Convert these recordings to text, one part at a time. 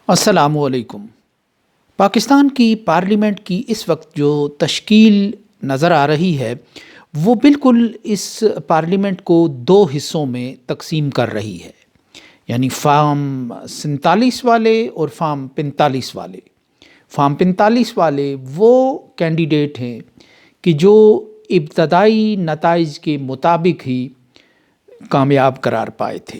السلام علیکم۔ پاکستان کی پارلیمنٹ کی اس وقت جو تشکیل نظر آ رہی ہے وہ بالکل اس پارلیمنٹ کو دو حصوں میں تقسیم کر رہی ہے، یعنی فارم 47 والے اور فارم 45 والے۔ فارم 45 والے وہ کینڈیڈیٹ ہیں کہ جو ابتدائی نتائج کے مطابق ہی کامیاب قرار پائے تھے،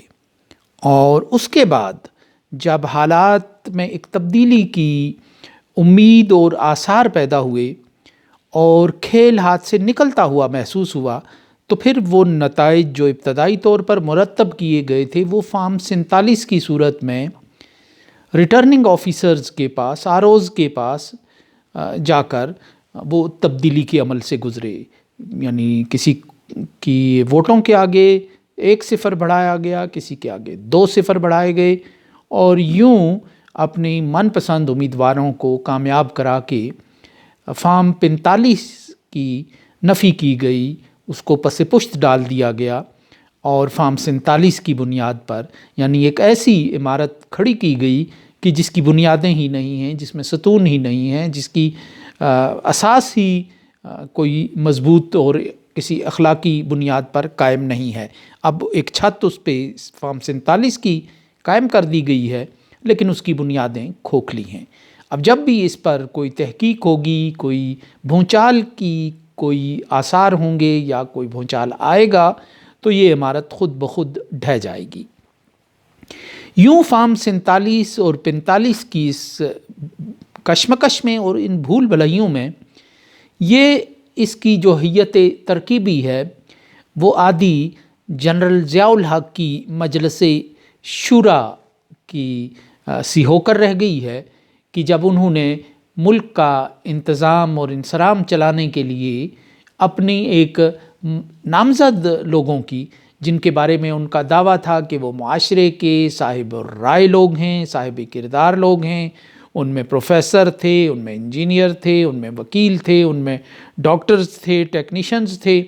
اور اس کے بعد جب حالات میں ایک تبدیلی کی امید اور آثار پیدا ہوئے اور کھیل ہاتھ سے نکلتا ہوا محسوس ہوا، تو پھر وہ نتائج جو ابتدائی طور پر مرتب کیے گئے تھے وہ فارم 47 کی صورت میں ریٹرننگ آفیسرز کے پاس، ROs کے پاس جا کر وہ تبدیلی کے عمل سے گزرے، یعنی کسی کی ووٹوں کے آگے 1 صفر بڑھایا گیا، کسی کے آگے 2 صفر بڑھائے گئے، اور یوں اپنی من پسند امیدواروں کو کامیاب کرا کے فارم 45 کی نفی کی گئی، اس کو پس پشت ڈال دیا گیا، اور فارم 47 کی بنیاد پر یعنی ایک ایسی عمارت کھڑی کی گئی کہ جس کی بنیادیں ہی نہیں ہیں، جس میں ستون ہی نہیں ہیں، جس کی اساس ہی کوئی مضبوط اور کسی اخلاقی بنیاد پر قائم نہیں ہے۔ اب ایک چھت اس پہ فارم 47 کی قائم کر دی گئی ہے، لیکن اس کی بنیادیں کھوکھلی ہیں۔ اب جب بھی اس پر کوئی تحقیق ہوگی، کوئی بھونچال کی کوئی آثار ہوں گے یا کوئی بھونچال آئے گا، تو یہ عمارت خود بخود ڈھہ جائے گی۔ یوں فارم 47 اور 45 کی اس کشمکش میں اور ان بھول بھلائیوں میں یہ اس کی جو ہیئت ترکیبی ہے وہ آدھی جنرل ضیاء الحق کی مجلس شورا کی سی ہو کر رہ گئی ہے کہ جب انہوں نے ملک کا انتظام اور انصرام چلانے کے لیے اپنی ایک نامزد لوگوں کی، جن کے بارے میں ان کا دعویٰ تھا کہ وہ معاشرے کے صاحب رائے لوگ ہیں، صاحب کردار لوگ ہیں، ان میں پروفیسر تھے، ان میں انجینئر تھے، ان میں وکیل تھے، ان میں ڈاکٹرز تھے، ٹیکنیشنز تھے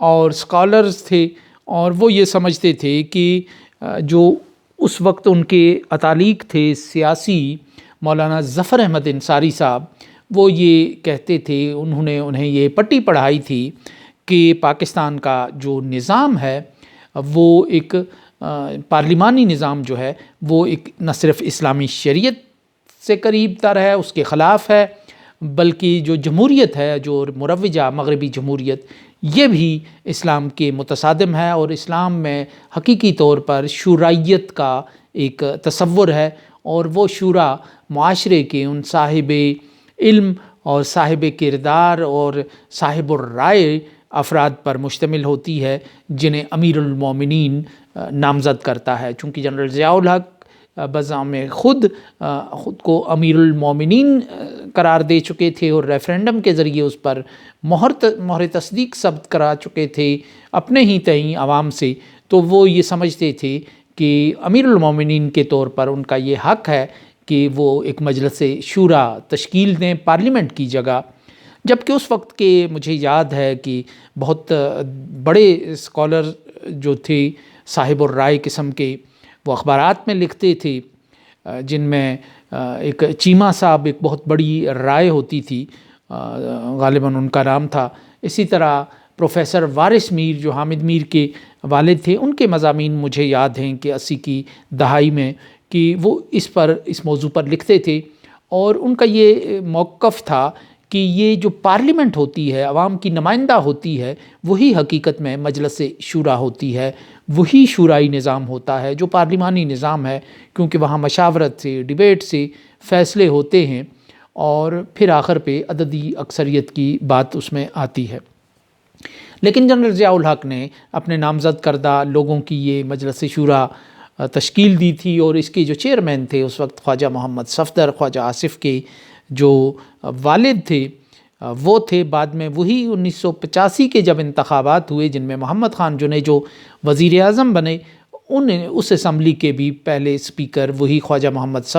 اور اسکالرز تھے، اور وہ یہ سمجھتے تھے کہ جو اس وقت ان کے اتالیق تھے سیاسی مولانا ظفر احمد انصاری صاحب، وہ یہ کہتے تھے، انہیں یہ پٹی پڑھائی تھی کہ پاکستان کا جو نظام ہے وہ ایک پارلیمانی نظام جو ہے وہ ایک نہ صرف اسلامی شریعت سے قریب تر ہے، اس کے خلاف ہے، بلکہ جو جمہوریت ہے، جو مروجہ مغربی جمہوریت، یہ بھی اسلام کے متصادم ہے، اور اسلام میں حقیقی طور پر شورائیت کا ایک تصور ہے، اور وہ شورا معاشرے کے ان صاحب علم اور صاحب کردار اور صاحب الرائے افراد پر مشتمل ہوتی ہے جنہیں امیر المومنین نامزد کرتا ہے۔ چونکہ جنرل ضیاء الحق بذام خود کو امیر المومنین قرار دے چکے تھے اور ریفرینڈم کے ذریعے اس پر مہر تصدیق ثبت کرا چکے تھے اپنے ہی تئیں عوام سے، تو وہ یہ سمجھتے تھے کہ امیر المومنین کے طور پر ان کا یہ حق ہے کہ وہ ایک مجلس شورا تشکیل دیں پارلیمنٹ کی جگہ، جبکہ اس وقت کے مجھے یاد ہے کہ بہت بڑے اسکالر جو تھے صاحب الرائے قسم کے، وہ اخبارات میں لکھتے تھے، جن میں ایک چیمہ صاحب ایک بہت بڑی رائے ہوتی تھی، غالباً ان کا نام تھا، اسی طرح پروفیسر وارث میر جو حامد میر کے والد تھے، ان کے مضامین مجھے یاد ہیں کہ 80 کی دہائی میں کہ وہ اس موضوع پر لکھتے تھے، اور ان کا یہ موقف تھا کہ یہ جو پارلیمنٹ ہوتی ہے، عوام کی نمائندہ ہوتی ہے، وہی حقیقت میں مجلس شورا ہوتی ہے، وہی شورائی نظام ہوتا ہے جو پارلیمانی نظام ہے، کیونکہ وہاں مشاورت سے، ڈیبیٹ سے فیصلے ہوتے ہیں، اور پھر آخر پہ عددی اکثریت کی بات اس میں آتی ہے۔ لیکن جنرل ضیاء الحق نے اپنے نامزد کردہ لوگوں کی یہ مجلس شورا تشکیل دی تھی، اور اس کے جو چیئرمین تھے اس وقت خواجہ محمد صفدر، خواجہ آصف کے جو والد تھے وہ تھے۔ بعد میں وہی 1985 کے جب انتخابات ہوئے جن میں محمد خان جنیجو وزیر اعظم بنے، اس اسمبلی کے بھی پہلے اسپیکر وہی خواجہ محمد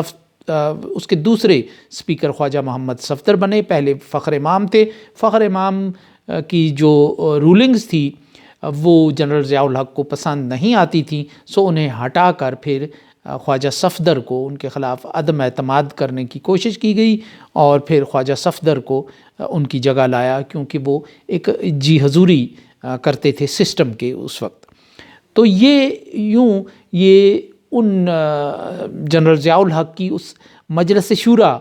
اس کے دوسرے اسپیکر خواجہ محمد صفدر بنے، پہلے فخر امام تھے۔ فخر امام کی جو رولنگز تھی وہ جنرل ضیاء الحق کو پسند نہیں آتی تھیں، سو انہیں ہٹا کر پھر خواجہ صفدر کو ان کے خلاف عدم اعتماد کرنے کی کوشش کی گئی اور پھر خواجہ صفدر کو ان کی جگہ لایا، کیونکہ وہ ایک جی حضوری کرتے تھے سسٹم کے اس وقت۔ تو یہ ان جنرل ضیاء الحق کی اس مجلس شورا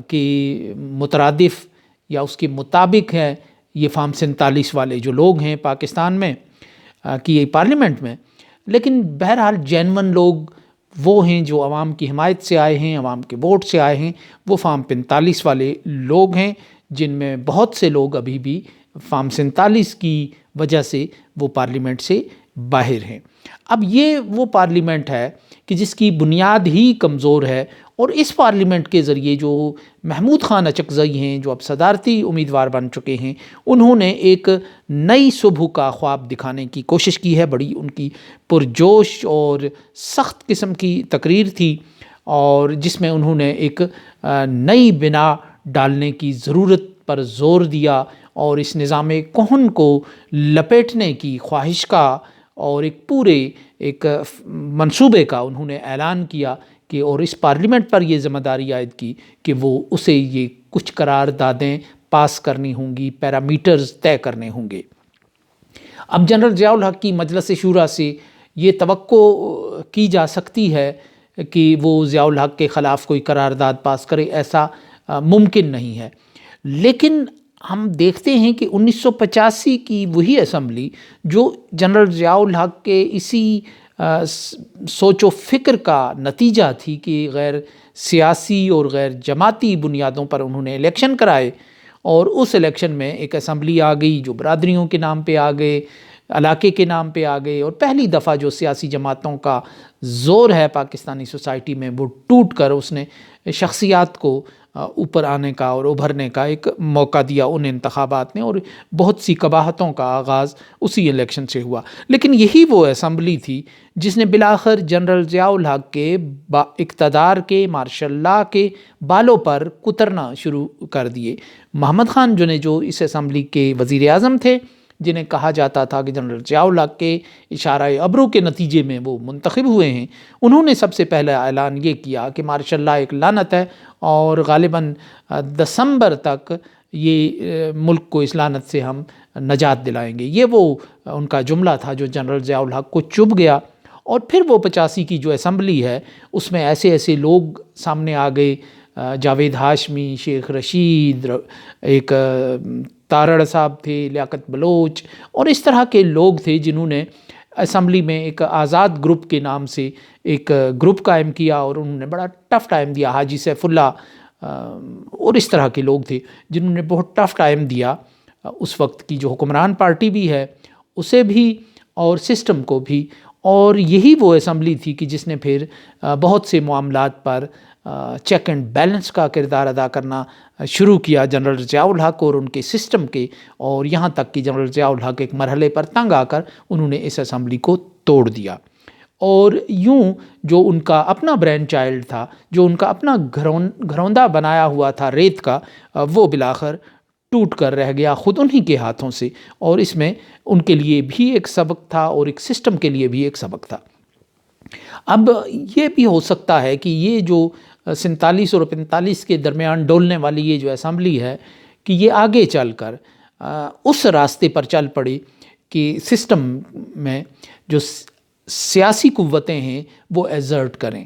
کی مترادف یا اس کے مطابق ہے یہ فارم 47 والے جو لوگ ہیں پاکستان میں کی پارلیمنٹ میں۔ لیکن بہرحال جینون لوگ وہ ہیں جو عوام کی حمایت سے آئے ہیں، عوام کے ووٹ سے آئے ہیں، وہ فارم 45 والے لوگ ہیں، جن میں بہت سے لوگ ابھی بھی فارم 47 کی وجہ سے وہ پارلیمنٹ سے باہر ہیں۔ اب یہ وہ پارلیمنٹ ہے کہ جس کی بنیاد ہی کمزور ہے، اور اس پارلیمنٹ کے ذریعے جو محمود خان اچکزئی ہیں، جو اب صدارتی امیدوار بن چکے ہیں، انہوں نے ایک نئی صبح کا خواب دکھانے کی کوشش کی ہے۔ بڑی ان کی پرجوش اور سخت قسم کی تقریر تھی، اور جس میں انہوں نے ایک نئی بنا ڈالنے کی ضرورت پر زور دیا، اور اس نظام کہن کو لپیٹنے کی خواہش کا اور ایک پورے ایک منصوبے کا انہوں نے اعلان کیا کہ، اور اس پارلیمنٹ پر یہ ذمہ داری عائد کی کہ وہ اسے یہ کچھ قراردادیں پاس کرنی ہوں گی، پیرامیٹرز طے کرنے ہوں گے۔ اب جنرل ضیاء الحق کی مجلس شورا سے یہ توقع کی جا سکتی ہے کہ وہ ضیاء الحق کے خلاف کوئی قرارداد پاس کرے، ایسا ممکن نہیں ہے۔ لیکن ہم دیکھتے ہیں کہ 1985 کی وہی اسمبلی جو جنرل ضیاء الحق کے اسی سوچ و فکر کا نتیجہ تھی کہ غیر سیاسی اور غیر جماعتی بنیادوں پر انہوں نے الیکشن کرائے، اور اس الیکشن میں ایک اسمبلی آ گئی جو برادریوں کے نام پہ آ گئے، علاقے کے نام پہ آ گئے، اور پہلی دفعہ جو سیاسی جماعتوں کا زور ہے پاکستانی سوسائٹی میں وہ ٹوٹ کر اس نے شخصیات کو اوپر آنے کا اور ابھرنے کا ایک موقع دیا ان انتخابات نے، اور بہت سی قباحتوں کا آغاز اسی الیکشن سے ہوا۔ لیکن یہی وہ اسمبلی تھی جس نے بالآخر جنرل ضیاء الحق کے اقتدار کے مارشل لا کے بالوں پر کترنا شروع کر دیے۔ محمد خان جو اس اسمبلی کے وزیر اعظم تھے، جنہیں کہا جاتا تھا کہ جنرل ضیاء الحق کے اشارہ ابرو کے نتیجے میں وہ منتخب ہوئے ہیں، انہوں نے سب سے پہلا اعلان یہ کیا کہ مارشل لا ایک لعنت ہے، اور غالباً دسمبر تک یہ ملک کو اس لعنت سے ہم نجات دلائیں گے۔ یہ وہ ان کا جملہ تھا جو جنرل ضیاء الحق کو چبھ گیا، اور پھر وہ 85 کی جو اسمبلی ہے اس میں ایسے ایسے لوگ سامنے آ گئے، جاوید ہاشمی، شیخ رشید، ایک تارڑ صاحب تھے، لیاقت بلوچ، اور اس طرح کے لوگ تھے جنہوں نے اسمبلی میں ایک آزاد گروپ کے نام سے ایک گروپ قائم کیا، اور انہوں نے بڑا ٹف ٹائم دیا۔ حاجی سیف اللہ اور اس طرح کے لوگ تھے جنہوں نے بہت ٹف ٹائم دیا اس وقت کی جو حکمران پارٹی بھی ہے اسے بھی اور سسٹم کو بھی، اور یہی وہ اسمبلی تھی کہ جس نے پھر بہت سے معاملات پر چیک اینڈ بیلنس کا کردار ادا کرنا شروع کیا جنرل ضیاء الحق اور ان کے سسٹم کے، اور یہاں تک کہ جنرل ضیاء الحق ایک مرحلے پر تنگ آ کر انہوں نے اس اسمبلی کو توڑ دیا، اور یوں جو ان کا اپنا برین چائلڈ تھا، جو ان کا اپنا گھروندہ بنایا ہوا تھا ریت کا، وہ بالآخر ٹوٹ کر رہ گیا خود انہی کے ہاتھوں سے، اور اس میں ان کے لیے بھی ایک سبق تھا اور ایک سسٹم کے لیے بھی ایک سبق تھا۔ اب یہ بھی ہو سکتا ہے کہ یہ جو 47 اور 45 کے درمیان ڈولنے والی یہ جو اسمبلی ہے کہ یہ آگے چل کر اس راستے پر چل پڑے کہ سسٹم میں جو سیاسی قوتیں ہیں وہ ایزرٹ کریں،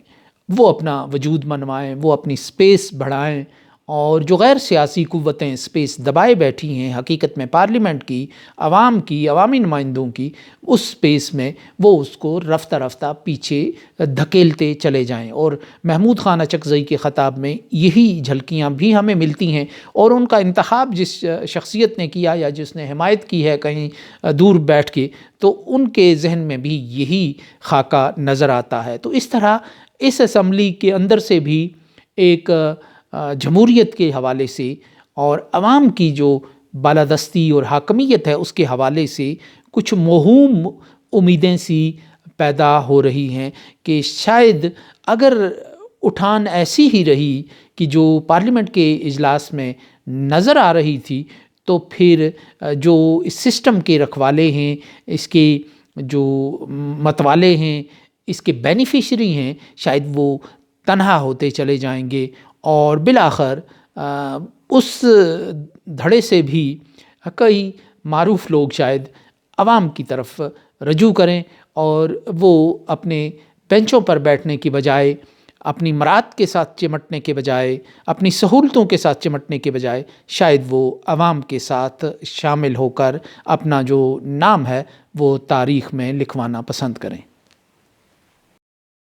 وہ اپنا وجود منوائیں، وہ اپنی سپیس بڑھائیں، اور جو غیر سیاسی قوتیں سپیس دبائے بیٹھی ہیں حقیقت میں پارلیمنٹ کی، عوام کی، عوامی نمائندوں کی، اس سپیس میں وہ اس کو رفتہ رفتہ پیچھے دھکیلتے چلے جائیں۔ اور محمود خان اچکزئی کے خطاب میں یہی جھلکیاں بھی ہمیں ملتی ہیں، اور ان کا انتخاب جس شخصیت نے کیا یا جس نے حمایت کی ہے کہیں دور بیٹھ کے، تو ان کے ذہن میں بھی یہی خاکہ نظر آتا ہے۔ تو اس طرح اس اسمبلی کے اندر سے بھی ایک جمہوریت کے حوالے سے اور عوام کی جو بالادستی اور حاکمیت ہے اس کے حوالے سے کچھ موہوم امیدیں سی پیدا ہو رہی ہیں کہ شاید اگر اٹھان ایسی ہی رہی کہ جو پارلیمنٹ کے اجلاس میں نظر آ رہی تھی، تو پھر جو اس سسٹم کے رکھوالے ہیں، اس کے جو متوالے ہیں، اس کے بینیفیشری ہیں شاید وہ تنہا ہوتے چلے جائیں گے، اور بالآخر اس دھڑے سے بھی کئی معروف لوگ شاید عوام کی طرف رجوع کریں، اور وہ اپنے بینچوں پر بیٹھنے کی بجائے، اپنی مراد کے ساتھ چمٹنے کے بجائے، اپنی سہولتوں کے ساتھ چمٹنے کے بجائے شاید وہ عوام کے ساتھ شامل ہو کر اپنا جو نام ہے وہ تاریخ میں لکھوانا پسند کریں۔